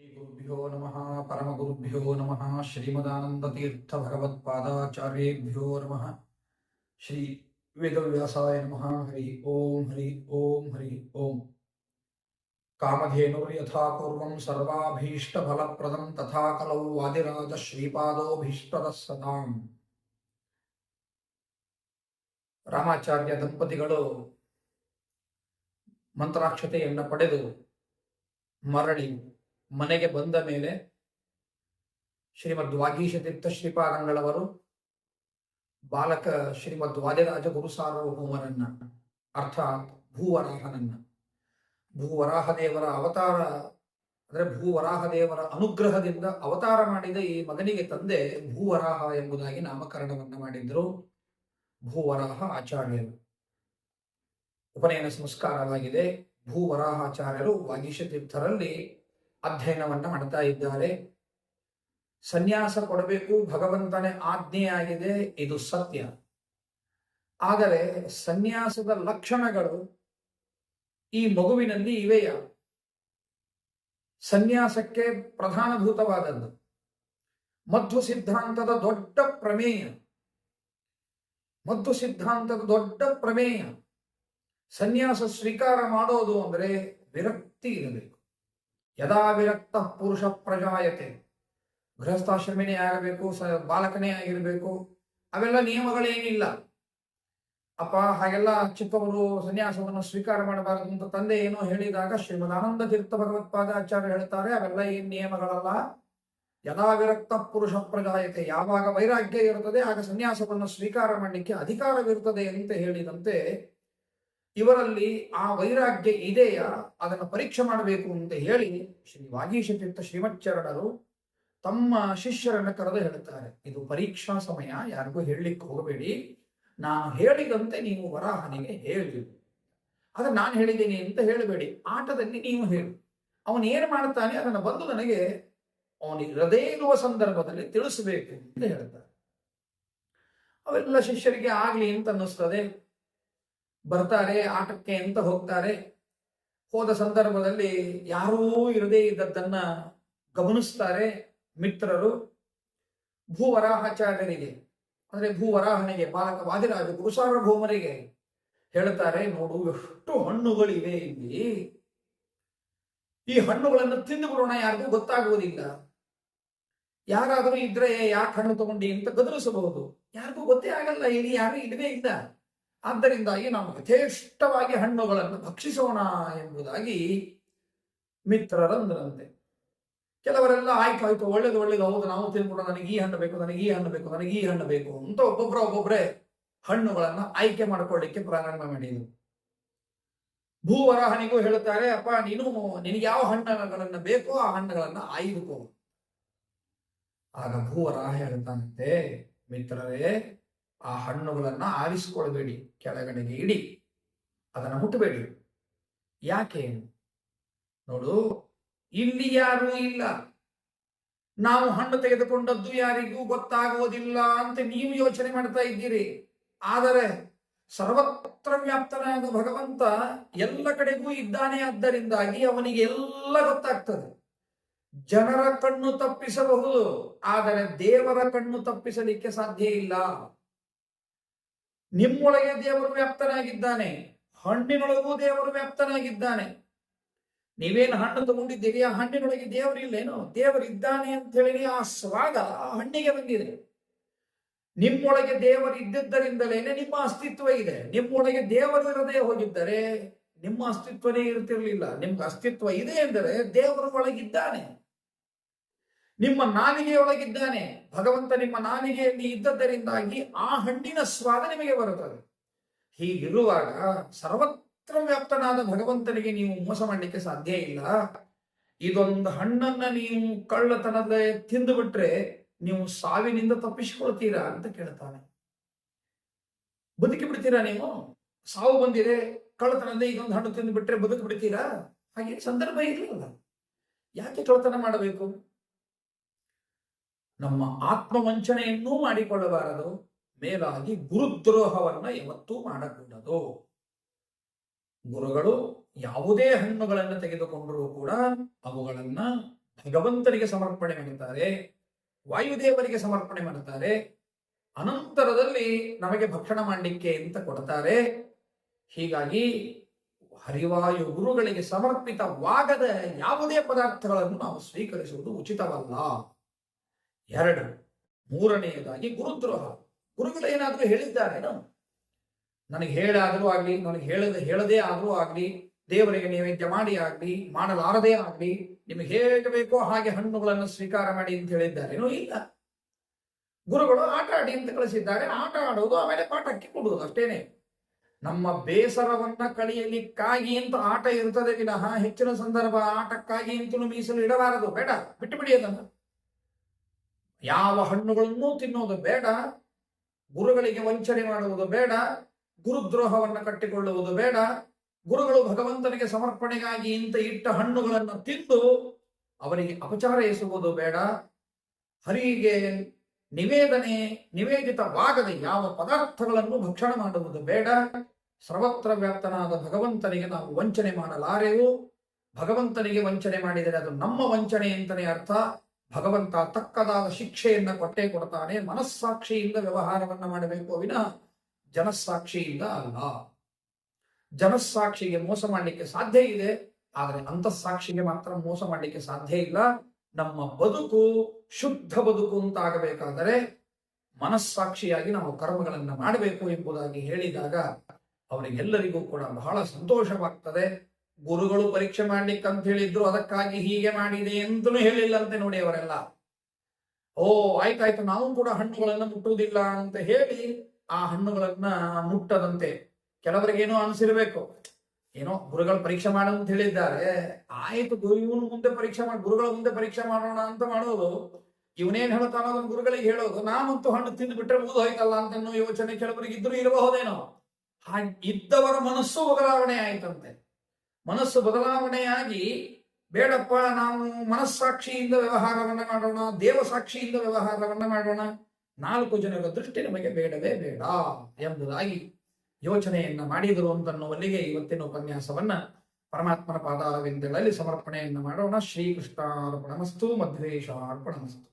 श्रीगुरुभ्यो नमः परमगुरुभ्यो नमः श्रीमदानंदतीर्थ भगवत्पादाचार्येभ्यो नमः श्री वेदव्यासाय नमः हरि ओम हरि ओम कामधेनुर्यथा पूर्वं सर्वाभीष्टफलप्रदं तथा कलौ वादिराज श्रीपादोभीष्टदः सदाम् ರಾಮಾಚಾರ್ಯ ದಂಪತಿಗಳು ಮಂತ್ರಾಕ್ಷತೆಯನ್ನು ಪಡೆದು ಮರಳಿ ಮನೆಗೆ ಬಂದ ಮೇಲೆ ಶ್ರೀಮದ್ ವಾಗೀಶತೀರ್ಥ ಶ್ರೀಪಾದಂಗಳವರು ಬಾಲಕ ಶ್ರೀಮದ್ ವಾದಿರಾಜ ಗುರು ಸಾರ್ವಭೌಮರನ್ನ ಅರ್ಥಾತ್ ಭೂವರಾಹದೇವರ ಅವತಾರ ಅಂದರೆ ಭೂವರಾಹದೇವರ ಅನುಗ್ರಹದಿಂದ ಅವತಾರ ಮಾಡಿದ ಈ ಮಗನಿಗೆ ತಂದೆ ಭೂವರಾಹ ಎಂಬುದಾಗಿ ನಾಮಕರಣವನ್ನ ಮಾಡಿದ್ರು. ಭೂವರಾಹ ಆಚಾರ್ಯರು ಉಪನಯನ ಸಂಸ್ಕಾರವಾಗಿದೆ. ಭೂವರಾಹಾಚಾರ್ಯರು ವಾಗೀಶತೀರ್ಥರಲ್ಲಿ ಅಧ್ಯಯನವನ್ನ ಮಾಡ್ತಾ ಇದ್ದಾರೆ. ಸನ್ಯಾಸ ಕೊಡಬೇಕು, ಭಗವಂತನೇ ಆಜ್ಞೆಯಾಗಿದೆ, ಇದು ಸತ್ಯ. ಆದರೆ ಸನ್ಯಾಸದ ಲಕ್ಷಣಗಳು ಈ ಮಗುವಿನಲ್ಲಿ ಇವೆಯ. ಸನ್ಯಾಸಕ್ಕೆ ಪ್ರಧಾನಭೂತವಾದದ್ದು ಮಧ್ವ ಸಿದ್ಧಾಂತದ ದೊಡ್ಡ ಪ್ರಮೇಯ. ಸನ್ಯಾಸ ಸ್ವೀಕಾರ ಮಾಡೋದು ಅಂದ್ರೆ ವಿರಕ್ತಿ ಇರಬೇಕು. ಯದಾ ವಿರಕ್ತ ಪುರುಷ ಪ್ರಜಾಯತೆ. ಗೃಹಸ್ಥಾಶ್ರಮಿನೇ ಆಗಬೇಕು, ಬಾಲಕನೇ ಆಗಿರಬೇಕು, ಅವೆಲ್ಲ ನಿಯಮಗಳೇನಿಲ್ಲ. ಅಪ್ಪ ಹಾಗೆಲ್ಲ ಚಿಕ್ಕವರು ಸನ್ಯಾಸವನ್ನು ಸ್ವೀಕಾರ ಮಾಡಬಾರದು ಅಂತ ತಂದೆ ಏನೋ ಹೇಳಿದಾಗ ಶ್ರೀಮದ್ ಆನಂದ ತೀರ್ಥ ಭಗವತ್ಪಾದಾಚಾರ್ಯ ಹೇಳ್ತಾರೆ, ಅವೆಲ್ಲ ಏನ್ ನಿಯಮಗಳಲ್ಲ. ಯದಾ ವಿರಕ್ತ ಪುರುಷ ಪ್ರಜಾಯತೆ. ಯಾವಾಗ ವೈರಾಗ್ಯ ಇರುತ್ತದೆ ಆಗ ಸನ್ಯಾಸವನ್ನು ಸ್ವೀಕಾರ ಮಾಡಲಿಕ್ಕೆ ಅಧಿಕಾರವಿರುತ್ತದೆ ಅಂತ ಹೇಳಿದಂತೆ ಇವರಲ್ಲಿ ಆ ವೈರಾಗ್ಯ ಇದೆಯಾ ಅದನ್ನು ಪರೀಕ್ಷೆ ಮಾಡಬೇಕು ಅಂತ ಹೇಳಿ ಶ್ರೀ ವಾಗೀಶತೀರ್ಥ ಶ್ರೀಮಚ್ಚರಣರು ತಮ್ಮ ಶಿಷ್ಯರನ್ನ ಕರೆದು ಹೇಳುತ್ತಾರೆ, ಇದು ಪರೀಕ್ಷಾ ಸಮಯ, ಯಾರಿಗೂ ಹೇಳಲಿಕ್ಕೆ ಹೋಗಬೇಡಿ, ನಾನು ಹೇಳಿದಂತೆ ನೀವು ವರಾಹನಿಗೆ ಹೇಳಿ, ಆದ್ರೆ ನಾನು ಹೇಳಿದ್ದೀನಿ ಅಂತ ಹೇಳಬೇಡಿ, ಆಟದಲ್ಲಿ ನೀವು ಹೇಳಿ, ಅವನು ಏನು ಮಾಡ್ತಾನೆ ಅದನ್ನು ಬಂದು ನನಗೆ ಅವನಿಗೆ ಇರದೇ ಇರುವ ಸಂದರ್ಭದಲ್ಲಿ ತಿಳಿಸಬೇಕು ಅಂತ ಹೇಳ್ತಾರೆ. ಅವೆಲ್ಲ ಶಿಷ್ಯರಿಗೆ ಆಗ್ಲಿ ಅಂತ ಅನ್ನಿಸ್ತದೆ. ಬರ್ತಾರೆ, ಆಟಕ್ಕೆ ಅಂತ ಹೋಗ್ತಾರೆ. ಹೋದ ಸಂದರ್ಭದಲ್ಲಿ ಯಾರೂ ಇರದೇ ಇದ್ದದ್ದನ್ನ ಗಮನಿಸ್ತಾರೆ ಮಿತ್ರರು. ಭೂವರಾಹಾಚಾರ್ಯರಿಗೆ ಅಂದ್ರೆ ಭೂವರಾಹನಿಗೆ ಬಾಲಕ ವಾದಿರಾಜ ಗುರುಸಾರ್ವಭೌಮರಿಗೆ ಹೇಳ್ತಾರೆ, ನೋಡು ಎಷ್ಟು ಹಣ್ಣುಗಳಿವೆ ಇಲ್ಲಿ, ಈ ಹಣ್ಣುಗಳನ್ನು ತಿಂದು ಬಿಡೋಣ, ಯಾರಿಗೂ ಗೊತ್ತಾಗುವುದಿಲ್ಲ. ಯಾರಾದರೂ ಇದ್ರೆ ಯಾಕೆ ಹಣ್ಣು ತಗೊಂಡಿ ಅಂತ ಗದರಿಸಬಹುದು, ಯಾರಿಗೂ ಗೊತ್ತೇ ಆಗಲ್ಲ, ಇಲ್ಲಿ ಯಾರು ಇಲ್ಲವೇ ಇಲ್ಲ. ಆದ್ದರಿಂದಾಗಿ ನಾವು ಯಥೇಷ್ಟವಾಗಿ ಹಣ್ಣುಗಳನ್ನು ಭಕ್ಷಿಸೋಣ ಎಂಬುದಾಗಿ ಮಿತ್ರರಂದ್ರಂತೆ. ಕೆಲವರೆಲ್ಲ ಆಯ್ತು ಒಳ್ಳೇದು ಹೌದು, ನಾವು ತಿನ್ಬಿಡೋಣ, ನನಗೆ ಈ ಹಣ್ಣು ಬೇಕು, ನನಗೆ ಈ ಹಣ್ಣು ಬೇಕು ಅಂತ ಒಬ್ಬೊಬ್ಬರೇ ಹಣ್ಣುಗಳನ್ನ ಆಯ್ಕೆ ಮಾಡಿಕೊಳ್ಳಿಕ್ಕೆ ಪ್ರಾರಂಭ ಮಾಡಿದರು. ಭೂವರಾಹನಿಗೂ ಹೇಳುತ್ತಾರೆ, ಅಪ್ಪ ನಿನಗೆ ಯಾವ ಹಣ್ಣುಗಳನ್ನ ಬೇಕೋ ಆ ಹಣ್ಣುಗಳನ್ನ ಆಯ್ದುಕೋ. ಆಗ ಭೂವರಾಹ ಹೇಳ್ತಾನಂತೆ, ಮಿತ್ರರೇ, ಆ ಹಣ್ಣುಗಳನ್ನ ಆರಿಸಿಕೊಳ್ಬೇಡಿ, ಕೆಳಗಡೆಗೆ ಇಡಿ, ಅದನ್ನ ಮುಟ್ಟಬೇಡಿ. ಯಾಕೆ? ನೋಡು, ಇಲ್ಲಿ ಯಾರೂ ಇಲ್ಲ, ನಾವು ಹಣ್ಣು ತೆಗೆದುಕೊಂಡದ್ದು ಯಾರಿಗೂ ಗೊತ್ತಾಗುವುದಿಲ್ಲ ಅಂತ ನೀವು ಯೋಚನೆ ಮಾಡ್ತಾ ಇದ್ದೀರಿ. ಆದರೆ ಸರ್ವತ್ರ ವ್ಯಾಪ್ತನಾದ ಭಗವಂತ ಎಲ್ಲ ಕಡೆಗೂ ಇದ್ದಾನೆ. ಆದ್ದರಿಂದಾಗಿ ಅವನಿಗೆ ಎಲ್ಲ ಗೊತ್ತಾಗ್ತದೆ. ಜನರ ಕಣ್ಣು ತಪ್ಪಿಸಬಹುದು, ಆದರೆ ದೇವರ ಕಣ್ಣು ತಪ್ಪಿಸಲಿಕ್ಕೆ ಸಾಧ್ಯ ಇಲ್ಲ. ನಿಮ್ಮೊಳಗೆ ದೇವರು ವ್ಯಾಪ್ತನಾಗಿದ್ದಾನೆ, ಹಣ್ಣಿನೊಳಗೂ ದೇವರು ವ್ಯಾಪ್ತನಾಗಿದ್ದಾನೆ. ನೀವೇನು ಹಣ್ಣು ತಗೊಂಡಿದ್ದೀರಿ, ಆ ಹಣ್ಣಿನೊಳಗೆ ದೇವರಿಲ್ಲೇನೋ? ದೇವರಿದ್ದಾನೆ ಅಂತ ಹೇಳಿ ಆ ಸ್ವಾದ ಆ ಹಣ್ಣಿಗೆ ಬಂದಿದೆ. ನಿಮ್ಮೊಳಗೆ ದೇವರು ಇದ್ದಿದ್ದರಿಂದಲೇನೆ ನಿಮ್ಮ ಅಸ್ತಿತ್ವ ಇದೆ. ನಿಮ್ಮೊಳಗೆ ದೇವರು ಇರದೇ ಹೋಗಿದ್ದರೆ ನಿಮ್ಮ ಅಸ್ತಿತ್ವನೇ ಇರ್ತಿರ್ಲಿಲ್ಲ. ನಿಮ್ಗೆ ಅಸ್ತಿತ್ವ ಇದೆ ಎಂದರೆ ದೇವರ ಒಳಗಿದ್ದಾನೆ, ನಿಮ್ಮ ನಾಲಿಗೆಯೊಳಗಿದ್ದಾನೆ. ಭಗವಂತ ನಿಮ್ಮ ನಾಲಿಗೆಯಲ್ಲಿ ಇದ್ದದ್ದರಿಂದಾಗಿ ಆ ಹಣ್ಣಿನ ಸ್ವಾದ ನಿಮಗೆ ಬರುತ್ತದೆ. ಹೀಗಿರುವಾಗ ಸರ್ವತ್ರ ವ್ಯಾಪ್ತನಾದ ಭಗವಂತನಿಗೆ ನೀವು ಮೋಸ ಮಾಡಲಿಕ್ಕೆ ಸಾಧ್ಯ ಇಲ್ಲ. ಇದೊಂದು ಹಣ್ಣನ್ನ ನೀವು ಕಳ್ಳತನದ ತಿಂದು ಬಿಟ್ರೆ ನೀವು ಸಾವಿನಿಂದ ತಪ್ಪಿಸಿಕೊಳ್ತೀರಾ ಅಂತ ಕೇಳ್ತಾನೆ. ಬದುಕಿ ಬಿಡ್ತೀರಾ? ನೀವು ಸಾವು ಬಂದಿದೆ, ಕಳ್ಳತನದ ಇದೊಂದು ಹಣ್ಣು ತಿಂದು ಬಿಟ್ರೆ ಬದುಕಿ ಬಿಡ್ತೀರಾ? ಹಾಗೆ ಸಂದರ್ಭ ಇರಲಿಲ್ಲ. ಯಾಕೆ ಕಳ್ಳತನ ಮಾಡಬೇಕು? ನಮ್ಮ ಆತ್ಮವಂಚನೆಯನ್ನೂ ಮಾಡಿಕೊಳ್ಳಬಾರದು, ಮೇಲಾಗಿ ಗುರುದ್ರೋಹವನ್ನ ಯಾವತ್ತೂ ಮಾಡಕೂಡದು. ಗುರುಗಳು ಯಾವುದೇ ಹಣ್ಣುಗಳನ್ನು ತೆಗೆದುಕೊಂಡರೂ ಕೂಡ ಅವುಗಳನ್ನ ಭಗವಂತನಿಗೆ ಸಮರ್ಪಣೆ ಮಾಡುತ್ತಾರೆ, ವಾಯುದೇವರಿಗೆ ಸಮರ್ಪಣೆ ಮಾಡುತ್ತಾರೆ. ಅನಂತರದಲ್ಲಿ ನಮಗೆ ಭಕ್ಷಣ ಮಾಡಲಿಕ್ಕೆ ಅಂತ ಕೊಡ್ತಾರೆ. ಹೀಗಾಗಿ ಹರಿವಾಯು ಗುರುಗಳಿಗೆ ಸಮರ್ಪಿತವಾಗದ ಯಾವುದೇ ಪದಾರ್ಥಗಳನ್ನು ನಾವು ಸ್ವೀಕರಿಸುವುದು ಉಚಿತವಲ್ಲ. 2, ಮೂರನೆಯದಾಗಿ ಗುರುದ್ರೋಹ. ಗುರುಗಳು ಏನಾದರೂ ಹೇಳಿದ್ದಾರೇನೋ, ನನಗೆ ಹೇಳಾದರೂ ಆಗ್ಲಿ, ನನಗೆ ಹೇಳದೇ ಆದರೂ ಆಗ್ಲಿ, ದೇವರಿಗೆ ನೈವೇದ್ಯ ಮಾಡಿ ಆಗ್ಲಿ, ಮಾಡಲಾರದೇ ಆಗ್ಲಿ, ನಿಮಗೆ ಹೇಗೆ ಬೇಕೋ ಹಾಗೆ ಹಣ್ಣುಗಳನ್ನು ಸ್ವೀಕಾರ ಮಾಡಿ ಅಂತ ಹೇಳಿದ್ದಾರೇನೋ ಇಲ್ಲ. ಗುರುಗಳು ಆಟ ಆಡಿ ಅಂತ ಕಳಿಸಿದ್ದಾರೆ, ಆಟ ಆಡುವುದು, ಆಮೇಲೆ ಪಾಠಕ್ಕೆ ಕೊಡುವುದು ಅಷ್ಟೇನೆ. ನಮ್ಮ ಬೇಸರವನ್ನ ಕಳೆಯಲಿಕ್ಕಾಗಿ ಅಂತ ಆಟ ಇರ್ತದೆ ವಿನಃ ಹೆಚ್ಚಿನ ಸಂದರ್ಭ ಆಟಕ್ಕಾಗಿ ಅಂತಲೂ ಮೀಸಲು ಇಡಬಾರದು. ಬೇಡ, ಬಿಟ್ಟು ಬಿಡಿ ಅದನ್ನು. ಯಾವ ಹಣ್ಣುಗಳನ್ನೂ ತಿನ್ನೋದು ಬೇಡ, ಗುರುಗಳಿಗೆ ವಂಚನೆ ಮಾಡುವುದು ಬೇಡ, ಗುರುದ್ರೋಹವನ್ನು ಕಟ್ಟಿಕೊಳ್ಳುವುದು ಬೇಡ. ಗುರುಗಳು ಭಗವಂತನಿಗೆ ಸಮರ್ಪಣೆಗಾಗಿ ಇಂತ ಇಟ್ಟ ಹಣ್ಣುಗಳನ್ನು ತಿಂದು ಅವರಿಗೆ ಅಪಚಾರ ಎಸುವುದು ಬೇಡ. ಹರಿಗೆ ನಿವೇದಿತವಾಗದ ಯಾವ ಪದಾರ್ಥಗಳನ್ನು ಭಕ್ಷಣ ಮಾಡುವುದು ಬೇಡ. ಸರ್ವತ್ರ ವ್ಯಾಪ್ತನಾದ ಭಗವಂತನಿಗೆ ನಾವು ವಂಚನೆ ಮಾಡಲಾರೆವು. ಭಗವಂತನಿಗೆ ವಂಚನೆ ಮಾಡಿದರೆ ಅದು ನಮ್ಮ ವಂಚನೆ ಅಂತಲೇ ಅರ್ಥ. ಭಗವಂತ ತಕ್ಕದಾದ ಶಿಕ್ಷೆಯನ್ನ ಕೊಟ್ಟೇ ಕೊಡ್ತಾನೆ. ಮನಸ್ಸಾಕ್ಷಿಯಿಂದ ವ್ಯವಹಾರವನ್ನ ಮಾಡಬೇಕು ವಿನ ಜನಸ್ಸಾಕ್ಷಿಯಿಂದ ಅಲ್ಲ. ಜನಸ್ಸಾಕ್ಷಿಗೆ ಮೋಸ ಮಾಡಲಿಕ್ಕೆ ಸಾಧ್ಯ ಇದೆ, ಆದರೆ ಅಂತಸ್ಸಾಕ್ಷಿಗೆ ಮಾತ್ರ ಮೋಸ ಮಾಡಲಿಕ್ಕೆ ಸಾಧ್ಯ ಇಲ್ಲ. ನಮ್ಮ ಬದುಕು ಶುದ್ಧ ಬದುಕು ಅಂತಾಗಬೇಕಾದರೆ ಮನಸ್ಸಾಕ್ಷಿಯಾಗಿ ನಾವು ಕರ್ಮಗಳನ್ನ ಮಾಡಬೇಕು ಎಂಬುದಾಗಿ ಹೇಳಿದಾಗ ಅವರಿಗೆಲ್ಲರಿಗೂ ಕೂಡ ಬಹಳ ಸಂತೋಷವಾಗ್ತದೆ. ಗುರುಗಳು ಪರೀಕ್ಷೆ ಮಾಡ್ಲಿಕ್ಕೆ ಅಂತ ಹೇಳಿದ್ರು, ಅದಕ್ಕಾಗಿ ಹೀಗೆ ಮಾಡಿದೆ ಅಂತಲೂ ಹೇಳಿಲ್ಲಂತೆ ನೋಡಿ ಅವರೆಲ್ಲ. ಓ ಆಯ್ತಾಯ್ತು, ನಾವು ಕೂಡ ಹಣ್ಣುಗಳನ್ನ ಮುಟ್ಟುವುದಿಲ್ಲ ಅಂತ ಹೇಳಿ ಆ ಹಣ್ಣುಗಳನ್ನ ಮುಟ್ಟದಂತೆ. ಕೆಲವರಿಗೇನೋ ಅನಿಸಿರ್ಬೇಕು, ಏನೋ ಗುರುಗಳು ಪರೀಕ್ಷೆ ಅಂತ ಹೇಳಿದ್ದಾರೆ, ಆಯ್ತು ಇವನು ಮುಂದೆ ಪರೀಕ್ಷೆ ಗುರುಗಳ ಮುಂದೆ ಪರೀಕ್ಷೆ ಮಾಡೋಣ ಅಂತ ಮಾಡೋದು. ಇವನೇನ್ ಹೇಳ್ತಾನೋ ಅದನ್ನು ಗುರುಗಳಿಗೆ ಹೇಳೋದು. ನಾನಂತೂ ಹಣ್ಣು ತಿಂದು ಬಿಟ್ರೆ ಮುಗಿದು ಹೋಯ್ತಲ್ಲ ಅಂತ ಯೋಚನೆ ಕೆಲವರಿಗೆ ಇದ್ರೂ ಇರಬಹುದೇನೋ. ಇದ್ದವರ ಮನಸ್ಸು ಬದಲಾವಣೆ ಆಯ್ತಂತೆ. ಮನಸ್ಸು ಬದಲಾವಣೆಯಾಗಿ ಬೇಡಪ್ಪ, ನಾವು ಮನಸ್ಸಾಕ್ಷಿಯಿಂದ ವ್ಯವಹಾರವನ್ನ ಮಾಡೋಣ, ದೇವಸಾಕ್ಷಿಯಿಂದ ವ್ಯವಹಾರವನ್ನ ಮಾಡೋಣ, 4 ಜನರ ದೃಷ್ಟಿ ನಮಗೆ ಬೇಡವೇ ಬೇಡ ಎಂಬುದಾಗಿ ಯೋಚನೆಯನ್ನ ಮಾಡಿದರು ಅಂತನ್ನುವಲ್ಲಿಗೆ ಇವತ್ತಿನ ಉಪನ್ಯಾಸವನ್ನ ಪರಮಾತ್ಮನ ಪಾದಾರವಿಂದಗಳಲ್ಲಿ ಸಮರ್ಪಣೆಯನ್ನು ಮಾಡೋಣ. ಶ್ರೀಕೃಷ್ಣಾರ್ಪಣಮಸ್ತು, ಮಧ್ವೇಶಾರ್ಪಣಮಸ್ತು.